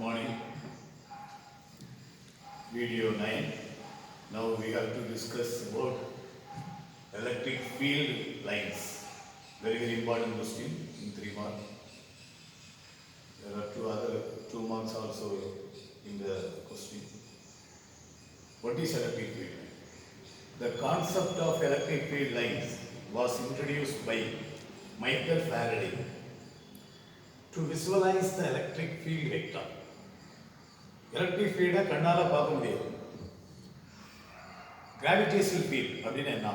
Morning, video 9. Now we have to discuss about electric field lines. Very important question in 3 marks. There are two marks also in the question. What is electric field line? The concept of electric field lines was introduced by Michael Faraday to visualize the electric field vector. Electric ஃபீல்டை கண்ணால் பார்க்க முடியாது. Gravitational field அப்படின்னு என்ன?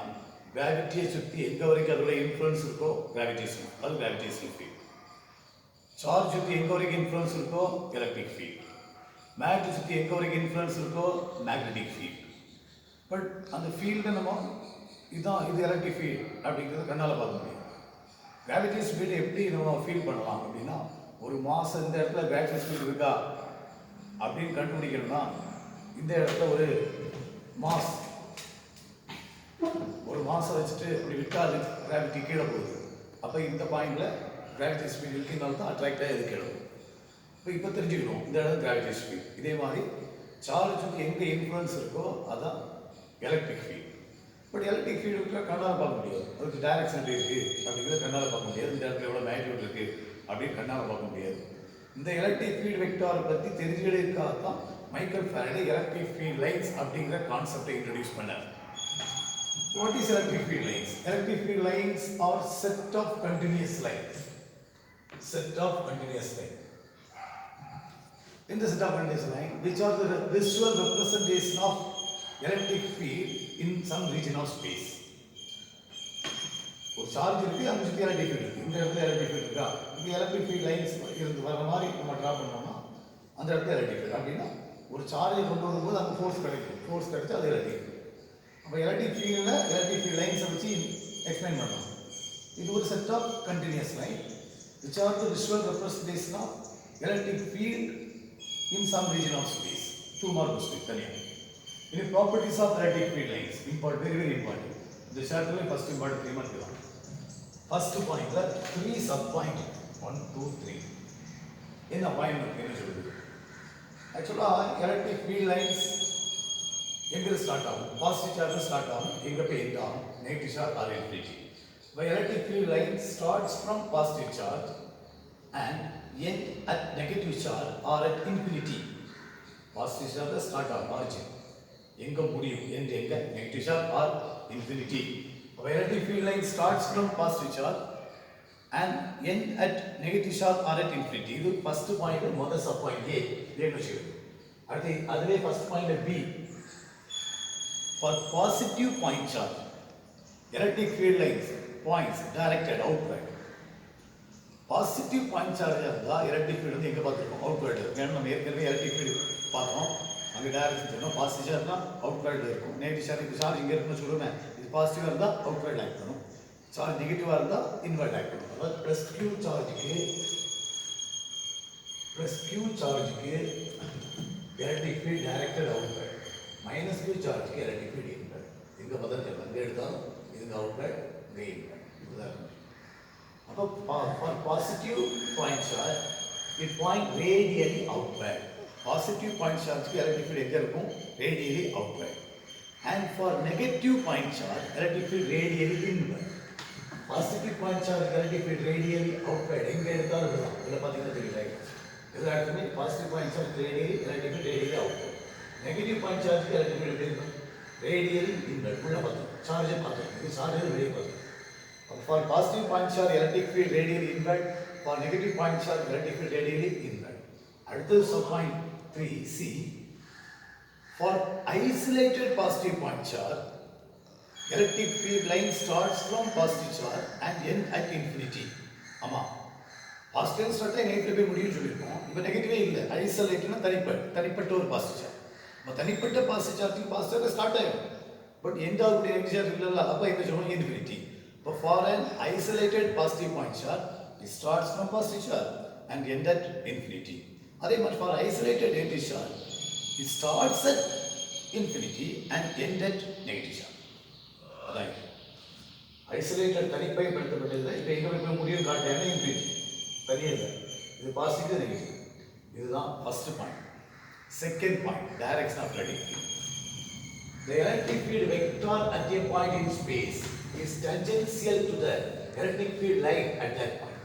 கிராவிட்டியை சுற்றி எங்கே வரைக்கும் அதோட இன்ஃப்ளூயன்ஸ் இருக்கோ கிராவிடேஷனல், அது கிராவிடேஷனல் ஃபீல்ட். சார்ஜ் சுற்றி எங்கே வரைக்கும் இன்ஃப்ளூயன்ஸ் இருக்கோ எலக்ட்ரிக் ஃபீல்ட். மேக்னெட் சுற்றி எங்கே வரைக்கும் இன்ஃப்ளூயன்ஸ் இருக்கோ மேக்னெட்டிக் ஃபீல்ட். பட் அந்த ஃபீல்டை நம்ம இது எலக்ட்ரிக் ஃபீல்ட் அப்படிங்கிறத கண்ணால் பார்க்க முடியாது. கிராவிடேஷனல் ஃபீல்டை எப்படி நம்ம ஃபீல் பண்ணலாம் அப்படின்னா, ஒரு மாதம் இந்த இடத்துல கிராவிடேஷனல் ஃபீல்டு இருக்கா அப்படின்னு கண்டுபிடிக்கணும்னா, இந்த இடத்துல ஒரு மாசம் வச்சுட்டு அப்படி விட்டாது கிராவிட்டி கீழே போகுது. அப்போ இந்த பாயிண்டில் கிராவிடேஷன் ஃபீல்டு இருக்கிறதுனால தான் அட்ராக்டாக இது கீழே போகுது. இப்போ தெரிஞ்சுக்கணும் இந்த இடம் கிராவிடேஷன் ஃபீல்டு. இதே மாதிரி சார்ஜ் சுற்றி எங்கே இன்ஃப்ளூயன்ஸ் இருக்கோ அதான் electric field. But electric field இருக்கிற கண்ணால் பார்க்க முடியாது. அதுக்கு டைரக்ஷன் எப்படி இருக்குது அப்படிங்கிறத கண்ணால் பார்க்க முடியாது. இந்த இடத்துல எவ்வளோ மேக்னிட்யூட் இருக்குது அப்படின்னு கண்ணால் பார்க்க முடியாது. இந்த எலக்ட்ரிக் ஃபீல்ட் வெக்டாரை பற்றி தெரிஞ்சுக்கிறதுக்காக தான் Michael Faraday electric field lines அப்படிங்கிற கான்செப்டை இன்ட்ரடியூஸ் பண்ணார். What is electric field lines? Electric field lines are set of continuous lines. Set of continuous line. In the set of continuous line, which are the visual representation of electric field in some region of space. ஒரு charge இருக்குது, அங்கே சுற்றி electric field இருக்குது. இந்த இடத்துல electric field இருக்கா, இந்த electric field lines இருந்து வர மாதிரி நம்ம ட்ரா பண்ணோம்னா அந்த இடத்துல எலக்ட்ரிக் ஃபீல்டு. அப்படின்னா ஒரு சார்ஜை கொண்டு வரும்போது அங்கே ஃபோர்ஸ் கிடைச்சு அது எலக்ட்ரிக் ஃபீல்டு. அப்போ எலக்ட்ரிக் ஃபீல்டில் எலக்ட்ரிக் ஃபீல்ட் லைன்ஸை வச்சு எக்ஸ்பிளைன் பண்ணலாம். இது ஒரு set of continuous line which are the visual representation of electric field in some region of space. 2 mark question taniya. In properties of electric field lines, important, very important. This chapter mein first important 3 mark dila. First point la 3 sub point 1 2 3. Enna point enna soludhu? Actually electric field lines எங்க start ஆகும்? Positive charge start ஆகும், எங்க போய் end ஆகும்? Negative charge or infinity. The electric field line starts from positive charge and end at negative charge or at infinity. Positive charge start on origin. Enga mudiyum end enga negative charge or infinity. The electric field line starts from positive charge and end at negative charge or at infinity. This first point model sub point A. Let us see. Adhe first point B. For positive point charge, electric field lines points directed outward. Positive point charge இருந்தால் electric field வந்து எங்கே பார்த்துருக்கோம்? Outward. ஏன்னா நம்ம ஏற்கனவே electric field பார்த்தோம், அங்கே direction தெரியும். பாசிட்டிவ் சார்ஜ்னா அவுட்வேர்டில் இருக்கும். நெகட்டிவ் சார்ஜ் இது சார்ஜ் இங்கே இருக்குன்னு சொல்லுவேன். இது பாசிட்டிவாக இருந்தால் அவுட்வேர்ட் ஆக்ட் பண்ணும், சார்ஜ் நெகட்டிவாக இருந்தால் இன்வெர்ட் ஆக்ட் பண்ணும். அதாவது ப்ளஸ் கியூ சார்ஜுக்கு electric field directed outward, minus Q சார்ஜுக்கு எலக்ட்ரிக் ஃபீல்டு இன்வெர்ட். எங்கே பதில் எங்கே எடுத்தாலும் இதுங்க அவுட்வேர்ட் இங்கே இன்வெர்ட். இதுதான். அப்போ for positive point charge it point radially outward. Positive point charge க்கு electric field எங்க இருக்கும்? Radially outward. And for negative point charge electric field radially inward. Positive point charge electric field radially outward. எங்க எடுத்தாலும் இதுதான். இதில் பார்த்தீங்கன்னா தெரியல. இதில் அடுத்தது positive point charge radially, electric field radially outward. Negative point charge electric field எப்படி இருக்கும்? Radially inward. உள்ள பார்த்தோம், சார்ஜை பார்த்தோம், இது சார்ஜை வெளியே பார்த்தோம். For positive point charge electric field radially inward, for negative point charge electric field radially inward. அடுத்தது sub point 3C. For isolated positive point charge electric field line starts from positive charge and end at infinity. ஆமா, positive start negative போய் முடியும்னு சொல்லியிருக்கோம். இப்போ நெகட்டிவே இல்லை, ஐசோலேட்னா தனிப்பட்ட ஒரு positive charge. நம்ம தனிப்பட்ட பாசிட்டிவ் சார்ஜ் பாசிட்டிவாக ஸ்டார்ட் ஆகிடும், பட் எண்ட் ஆகக்கூடிய நெகட்டிவ் சார்ஜ் இல்லைல்ல. அப்போ என்ன சொல்லுவோம்? Infinity. But for an isolated positive point charge, it starts from positive charge and ends at infinity. அதே மாதிரி for isolated negative charge, it starts at infinity and ends at negative charge. அதான் isolated தனிப்பயன்படுத்தப்பட்டது. இப்போ எங்கே போய் முடியும் காட்டுறாங்க? Infinity. தனியாக இல்லை, இது பாசிட்டிவ் நெகட்டிவ். இதுதான் first point. Second point, direction of electric field. The electric field vector at a point in space is tangential to the electric field line at that point.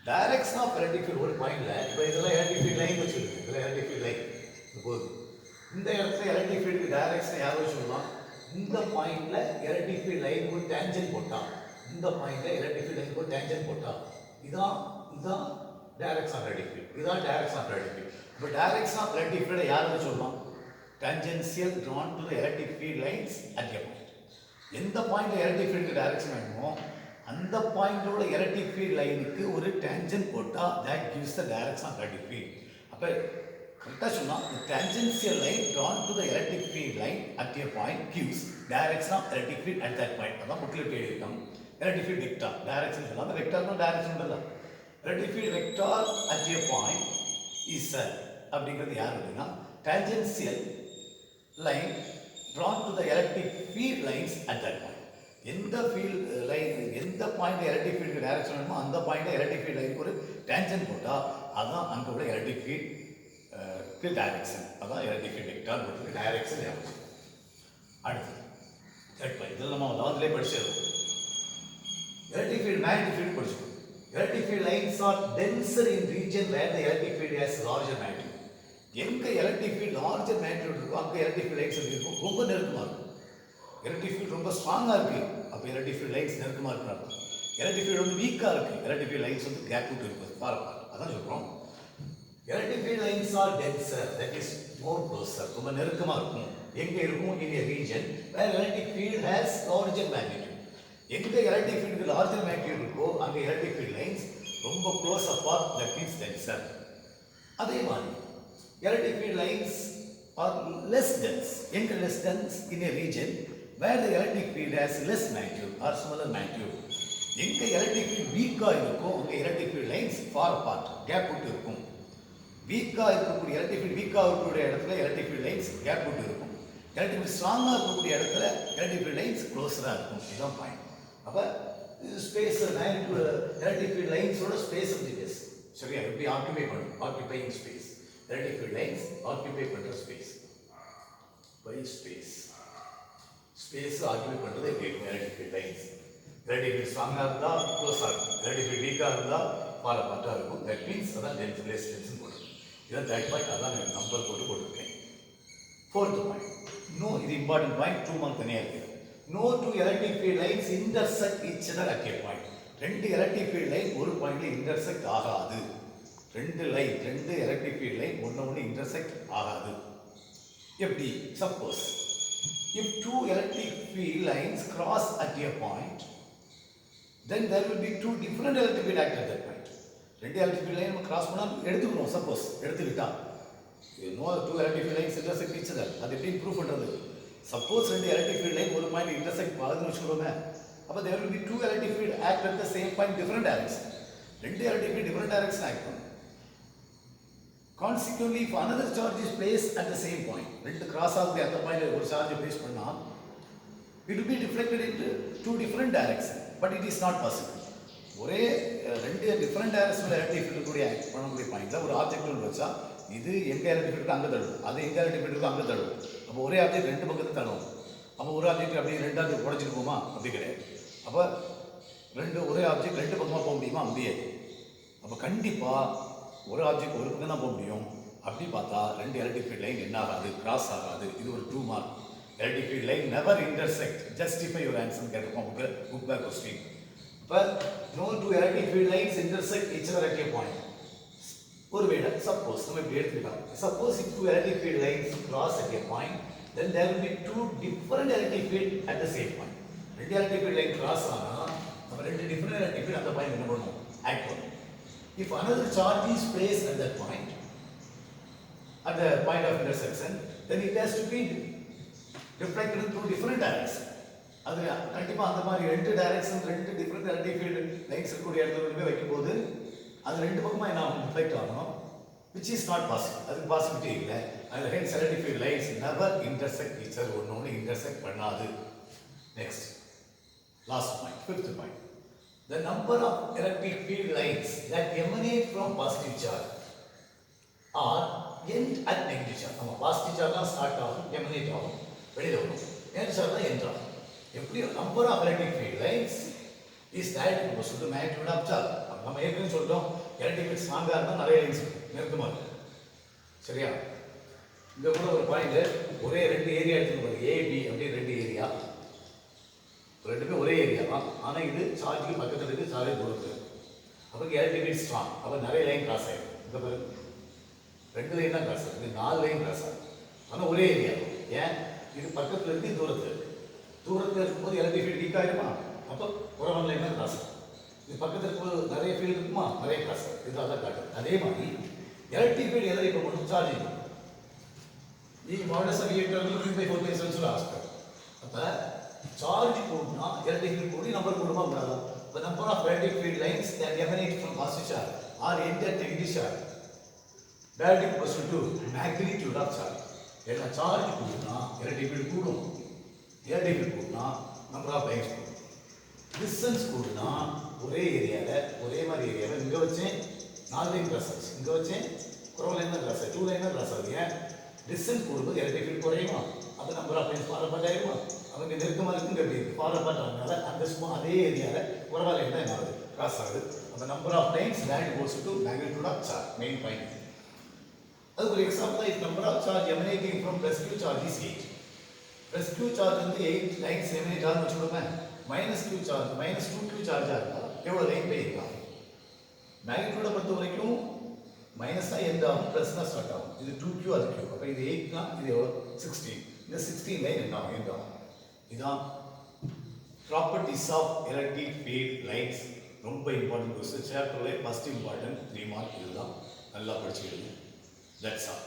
Direction of electric field ஒரு பாயிண்ட்ல இப்போ இதெல்லாம் electric field line வச்சிருக்கேன். இதெல்லாம் electric field line. போகுது. இந்த இடத்துல electric field direction யாரோ சொல்லலாம். இந்த பாயிண்ட்ல electric field line ஒரு டேன்ஜென்ட் போட்டா, இந்த பாயிண்ட்ல electric field line ஒரு டேன்ஜென்ட் போட்டா, இதான் டைரக்ஷன் ஆஃப் electric field. இதான் டைரக்ஷன் ஆஃப் electric field. இப்போ டைரக்ஷன் ஆஃப் electric field யாரோ சொல்லலாம். Tangential drawn to the electric field lines at a point. எந்த பாயிண்ட்ல electric field டைரக்ஷன் வேணுமோ அந்த பாயிண்டோட எலக்ட்ரிக் ஃபீல்ட் லைனுக்கு ஒரு டேன்ஜென்ட் போட்டா that gives the direction of electric field. அப்ப கரெக்டா சொன்னா the tangential line drawn to the electric field line at a point gives direction of electric field at that point. அதான் புக்ல எழுதிருக்கோம். electric field vector direction சொன்னா வெக்டார்னா direction இல்ல. electric field vector at a point is அப்படிங்கிறது யார் அப்படின்னா tangential line drawn to the electric field lines at that point. எந்த field line எந்த point electric ஃபீல்டுக்கு டைரக்ஷன் வேணுமோ அந்த பாயிண்ட்ல எலக்ட்ரிக் ஃபீல்ட் லைனுக்கு ஒரு டேன்ஜென்ட் போட்டால் அதான் அங்கே உள்ள எலக்ட்ரிக் ஃபீல்ட் டைரக்ஷன். அதான் எலக்ட்ரிக் ஃபீல்ட் வெக்டார் போட்டு டைரக்ஷன் ஞாபகம். அடுத்து தேர்ட் பாயிண்ட், இதில் நம்ம 11லேயே படிச்சிருக்கோம். எலக்ட்ரிக் ஃபீல்ட் மேக்னெட்டிக் ஃபீல்ட் படிச்சிருக்கோம். Electric field lines are denser in region where the electric field has larger magnitude. எங்க எலக்ட்ரிக் ஃபீல்ட் லார்ஜர் மேக்னிட்யூட் இருக்கோ அங்கே எலக்ட்ரிக் ஃபீல்ட் லைன்ஸ் இருக்கும், ரொம்ப நெருக்கமாக இருக்கும். எலக்ட்ரிக் ஃபீல்ட் ரொம்ப ஸ்ட்ராங்காக இருக்குது, அப்போ எலக்ட்ரிக் ஃபீல்ட் லைன்ஸ் நெருக்கமாக இருக்கிறாங்க. எலக்ட்ரிக் ஃபீல்ட் வந்து வீக்காக இருக்குது, எலக்ட்ரிக் ஃபீல்ட் லைன்ஸ் வந்து கேப் விட்டு இருக்குது. பாருங்க, அதான் சொல்கிறோம். Electric field lines are denser, that is more closer, ரொம்ப நெருக்கமாக இருக்கும். எங்கே இருக்கும்? In a region where electric field has larger magnitude. எங்கே எலக்ட்ரிக் ஃபீல்டுக்கு லார்ஜர் மேக்னிட்யூட் இருக்கோ அங்கே எலக்ட்ரிக் ஃபீல்ட் லைன்ஸ் ரொம்ப close apart, that means denser. அதே மாதிரி electric field lines are less dense. எங்க less dense? in a region where the electric field has less magnitude or smaller magnitude. எங்க electric field weak-ஆ இருக்கோ அங்க electric field lines far apart, gap விட்டு இருக்கும். weak-ஆ இருக்கக்கூடிய electric field weak-ஆ இருக்கக்கூடிய இடத்துல electric field lines gap விட்டு இருக்கும். electric field strong-ஆ இருக்கக்கூடிய இடத்துல electric field lines closer-ஆ இருக்கும். இதுதான் பாயிண்ட். அப்ப ஸ்பேஸ் electric field lines-ஓட ஸ்பேஸ் இருக்கு. சரியா? எப்படி ஆக்குபை பண்ணும்? Occupying space. electric field lines occupy பண்ற space by space. Space occupy பண்றது electric field lines. electric field ஸ்ட்ராங்கா இருந்தா க்ளோஸா இருக்கும், electric field வீக்கா இருந்தா ஃபார் அபார்ட்டா இருக்கும். that means அதான் டென்ஸ் லெஸ் டென்ஸ் போடுறோம். இதான் தேர்ட் பாயிண்ட், அதான் நான் நம்பர் போட்டுருக்கேன். ஃபோர்த் பாயிண்ட், நோ, இது இம்பார்ட்டன்ட் பாயிண்ட், 2 மார்க் தனியா இருக்கு. no two electric field lines intersect each other at a point. ரெண்டு எலக்ட்ரிக் ஃபீல்ட் லைன் ஒரு பாயிண்ட்ல இன்டர்செக்ட் ஆகாது. ரெண்டு எலக்ட்ரிக் ஃபீல்ட் லைன் ஒன்று இன்டர்செக்ட் ஆகாது. எப்படி? Suppose if two electric field lines cross at a point, then there will be two different electric field acts at that point. ரெண்டு electric field line நம்ம cross பண்ணா எடுத்துக்கணும். Suppose எடுத்துக்கிட்டா two electric field lines intersect each other, அது எப்படி prove பண்றது? Suppose ரெண்டு electric field line ஒரு பாயிண்ட் இன்டர்செக்ட் ஆகுதுன்னு வச்சுக்கோங்க, அப்போ there will be two electric field act at the same point, different direction. ரெண்டு electric field different direction act பண்ணும். Consequently, if another charge is placed at the same point, ரெண்டு cross ஆகக்கூடிய அந்த பாயிண்ட்ல ஒரு சார்ஜ் பிளேஸ் பண்ணா it will be deflected into two different directions, but it is not possible. ஒரே ரெண்டு different டைரக்ஷன்ல எலக்ட்ரிக் ஃபீல்ட் கூட ஆக்ட் பண்ணக்கூடிய பாயிண்ட்ல ஒரு ஆப்ஜெக்ட் வச்சா இது எங்க எலக்ட்ரிக் ஃபீல்ட் அங்க தள்ளும், அது எங்க எலக்ட்ரிக் ஃபீல்ட் அங்க தள்ளும். அப்போ ஒரே ஆப்ஜெக்ட் ரெண்டு பக்கத்துல தள்ளும். அப்போ ஒரு ஆப்ஜெக்ட் அப்படியே ரெண்டாவது உடைச்சிட்டு போமா? அப்படி கிடையாது. அப்போ ஒரே ஆப்ஜெக்ட் ரெண்டு பக்கமா போக முடியுமா? முடியாது. அப்போ கண்டிப்பா ஒரு ஆப்ஜெக்ட் ஒரு பக்கம் தான் போக முடியும். அப்படி பார்த்தா ரெண்டு எலக்ட்ரிக் ஃபீல்ட் லைன் என்ன ஆகாது? கிராஸ் ஆகாது. இது ஒரு 2 mark. Electric field line never intersect. Justify your answer கேட்டிருப்போம் புக் பேக் கொஸ்டின். இப்போ no two electric field lines intersect each other at a point. ஒருவேளை சப்போஸ் நம்ம இப்படி எடுத்துக்கலாம், suppose if two electric field lines cross at a point, then there will be two different electric field at the same point. ரெண்டு electric field line cross ஆனா நம்ம ரெண்டு different electric field அந்த point என்ன பண்ணுவோம்? ஆக்ட் பண்ணுவோம். If another charge is placed at that point, at the point of intersection, then it has to be reflected in two different directions. அது கண்டிப்பா அந்த மாதிரி ரெண்டு டைரக்ஷன் ரெண்டு டிஃபரண்ட் எலக்ட்ரிக் ஃபீல்ட் லைன்ஸ் இருக்கக்கூடிய இடத்துல போய் வைக்கும்போது அது ரெண்டு பக்கமா என்ன ரிஃப்ளெக்ட் ஆகணும், which is not possible. அதுக்கு பாசிபிலிட்டி இல்லை. அதில் hence electric field lines never intersect each other, ஒன்று இன்டர்செக்ட் பண்ணாது. Next last point, fifth point, the number of electric field lines that emanate from positive charge. Or end at negative charge. நம்ம positive charge தான் start ஆகும், emanate ஆகும், வெளியில் வரும். Negative charge தான் end ஆகும். எப்படியோ number of electric field lines is direct proportional to magnitude of charge. நம்ம ஏற்கனவே சொல்லிட்டோம், எலக்ட்ரிக் ஃபீல்ட் ஸ்ட்ராங்காக இருந்தால் நிறைய லைன்ஸ் நெருக்கமாக இருக்கும். சரியா? இங்கே கூட ஒரு பாயிண்ட், ஒரே ரெண்டு ஏரியா எடுத்துக்கணும், ஏபி அப்படின்னு ரெண்டு ஏரியா, ரெண்டுமே ஒரே ஏரியா தான். ஆனால் இது சார்ஜுக்கு பக்கத்தில் இருக்குது, சார்ஜ் தூரத்தில். அப்போ எலக்ட்ரிக் ஃபீல்ட் ஸ்ட்ராங், அப்போ நிறைய லைன் கிராஸ் ஆகிடும். இந்த பிறகு 2 லைன் தான் கிராஸ் ஆகுது, 4 லைன் கிராஸ் ஆகுது. ஆனால் ஒரே ஏரியா. ஏன்? இது பக்கத்தில் இருக்குது, தூரத்தில் இருக்குது. தூரத்தில் இருக்கும்போது எலக்ட்ரிக் ஃபீல்ட் வீக் ஆகிடுமா, அப்போ புறவன் லைன் தான் கிராஸ் ஆகும். இது பக்கத்தில் இருக்கும்போது நிறைய ஃபீல்டு இருக்குமா, நிறைய கிராஸ் ஆகும். இது அதான் காட்டுது. அதே மாதிரி எலக்ட்ரிக் ஃபீல்டு எதை இப்போ மட்டும் சார்ஜ் இருக்கும். மாடல்ஸ் சொல்லி ஆஸ்பெக்ட். அப்போ சார்ஜ் கூடனா எலக்ட்ரிக் ஃபீல்ட் கூடி நம்பர் கூடுமா கூடாதா? The number of electric field lines that emanate from positive charge or enter negative charge directly proportional to magnitude of charge. ஏன்னா சார்ஜ் கூடுனா எலக்ட்ரிக் ஃபீல்ட் கூடும், electric field கூடுனா number of lines கூடும். Distance கூடுனா ஒரே ஏரியாவில் ஒரே மாதிரி ஏரியாவில் இங்கே வச்சேன் 4 லைன் கிராஸ் ஆச்சு, இங்கே வச்சேன் குறவு லைன் தான் கிராஸ் ஆச்சு, 2 லைன் தான் கிராஸ் ஆகுது. ஏன்? டிஸ்டன்ஸ் கூடும்போது எலக்ட்ரிக் ஃபீல்ட் குறையுமா, அப்போ நம்பர் ஆஃப் லைன்ஸ் ஃபாலோ ஆகிடுமா, அவங்க நெருக்கமாக இருக்குங்க அப்படி ஃபாலோ பண்ணுறதுனால அந்த சும்மா அதே ஏரியாவில் குறவா லைன் தான் என்ன ஆகுது, கிராஸ் ஆகுது. அந்த number of lines direct goes to magnitude of charge, main point. அது ஒரு example. If number of charge emanating from plus q charge is 8, plus q charge வந்து 8 லைன்ஸ் எமினேட் ஆகுதுன்னு வச்சுக்கோங்க. Minus q charge minus 2q சார்ஜாக இருந்தால் எவ்வளோ line போயிருக்கலாம். மேக்னிட்யூடை பொறுத்த வரைக்கும் மைனஸ் தான் எண்ட் ஆகும், ப்ளஸ் தான் ஸ்டார்ட் ஆகும். இது 2q அது q, அப்போ இது 8 தான், இது எவ்வளோ 16. இந்த 16 லைன் என்ன ஆகும், எண்ட் ஆகும். இதான் properties of electric field lines. ரொம்ப இம்பார்ட்டன்ட் கொஸ்டின். சாப்டர்ல ஃபர்ஸ்ட் இம்பார்ட்டன்ட் 3 மார்க் இதுதான். நல்லா படிச்சுக்கிடுங்க. That's all.